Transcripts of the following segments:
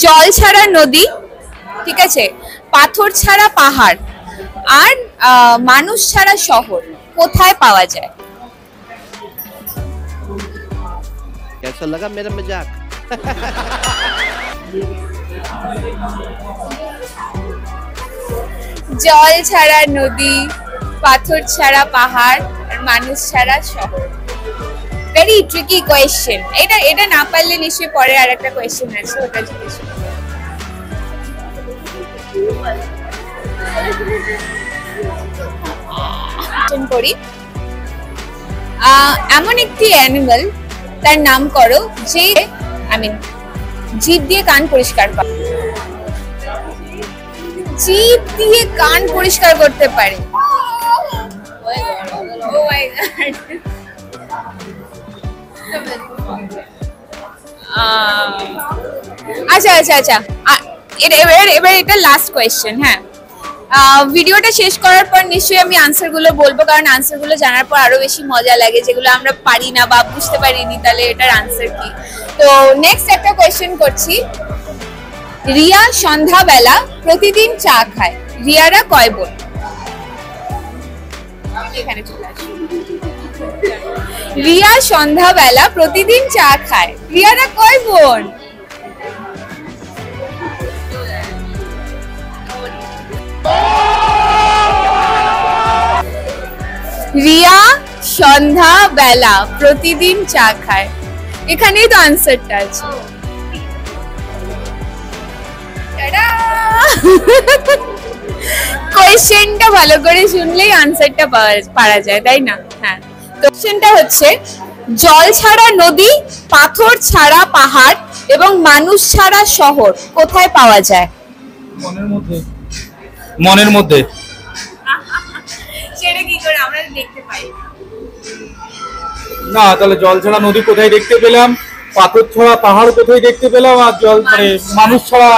জল ছাড়া নদী, ঠিক আছে, পাথর ছাড়া পাহাড় আর মানুষ ছাড়া শহর কোথায় পাওয়া যায়? कैसा लगा मेरा मजाक? জল ছাড়া নদী, পাথর ছাড়া পাহাড় আর মানুষ ছাড়া শহর। Very tricky question. এটা না পারলে নিশ্চয়ই পরে আর একটা কোয়েশ্চেন আছে, ওটা জিজ্ঞেস করি। এমন একটি অ্যানিমাল, তার নাম করো, যে জিভ দিয়ে কান পরিষ্কার করে। জিভ দিয়ে কান পরিষ্কার করতে পারে। আচ্ছা আচ্ছা আচ্ছা, এবার এটা লাস্ট কোয়েশ্চেন। হ্যাঁ, ভিডিওটা শেষ করার পর নিশ্চয়ই আমি আনসার গুলো বলবো, কারণ আনসার গুলো জানার পর আরো বেশি মজা লাগে, যেগুলো আমরা পারি না বা বুঝতে পারিনি তাহলে এটার আনসার কি। তো নেক্সট একটা কোয়েশ্চেন করছি। রিয়া সন্ধ্যাবেলা প্রতিদিন চা খায়, রিয়ারা কয় বোন? এখানে চলে আসি। রিয়া সন্ধ্যাবেলা প্রতিদিন চা খায়, রিয়ারা কয় বোন? রিয়া সন্ধ্যাবেলা প্রতিদিন চা খায়, এখানেই তো আনসারটা আছে। কোয়েশ্চেনটা ভালো করে শুনলেই আনসারটা পারা যায়, তাই না? হ্যাঁ, কোয়েশ্চেনটা হচ্ছে জল ছাড়া নদী, পাথর ছাড়া পাহাড় এবং মানুষ ছাড়া শহর কোথায় পাওয়া যায়? মনের মধ্যে। মনের মধ্যে। সেটা কি করে আমরা দেখতে পাই না, তাহলে জল ছাড়া নদী কোথায় দেখতে পেলাম, পাথর ছাড়া পাহাড় কোথায় দেখতে পেলাম, আর জল মানে মানুষ ছাড়া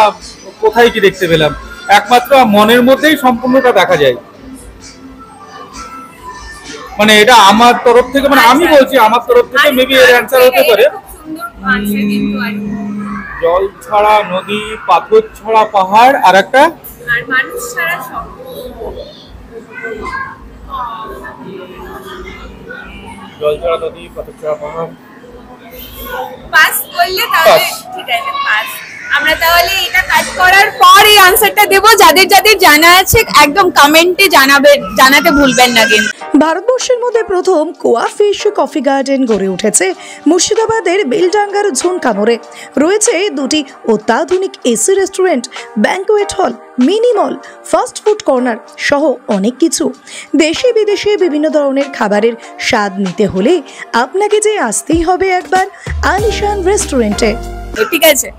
কোথায় কি দেখতে পেলাম? একমাত্র মনের মধ্যেই সম্পূর্ণটা দেখা যায়। মানে এটা আমার তরফ থেকে, মানে আমি বলছি আমার তরফ থেকে মেবি এর অ্যানসার হতে পারে জল ছাড়া নদী, পাথর ছাড়া পাহাড় আর একটা আর মানুষ ছাড়া শহর। জল ছাড়া নদী, পাথর ছাড়া পাহাড়। পাস করলে তাহলে ঠিক আছে, পাস। আমরা তাহলে এটা কাট করার পর এই আনসারটা দেব। যাদের যাদের জানা আছে একদম কমেন্টে জানাতে ভুলবেন না কিন্তু। ভারতবর্ষের মধ্যে প্রথম কোয়া ফিশ কফি গার্ডেন গড়ে উঠেছে মুর্শিদাবাদের বেলডাঙ্গার ঝুনকা মোড়ে। রয়েছে দুটি অত্যাধুনিক AC restaurant, banquet hall, mini mall, fast food corner সহ অনেক কিছু। দেশে বিদেশে বিভিন্ন ধরনের খাবারের স্বাদ নিতে হলে আপনাকে যে আসতেই হবে একবার আলিশান রেস্টুরেন্টে। ঠিক আছে।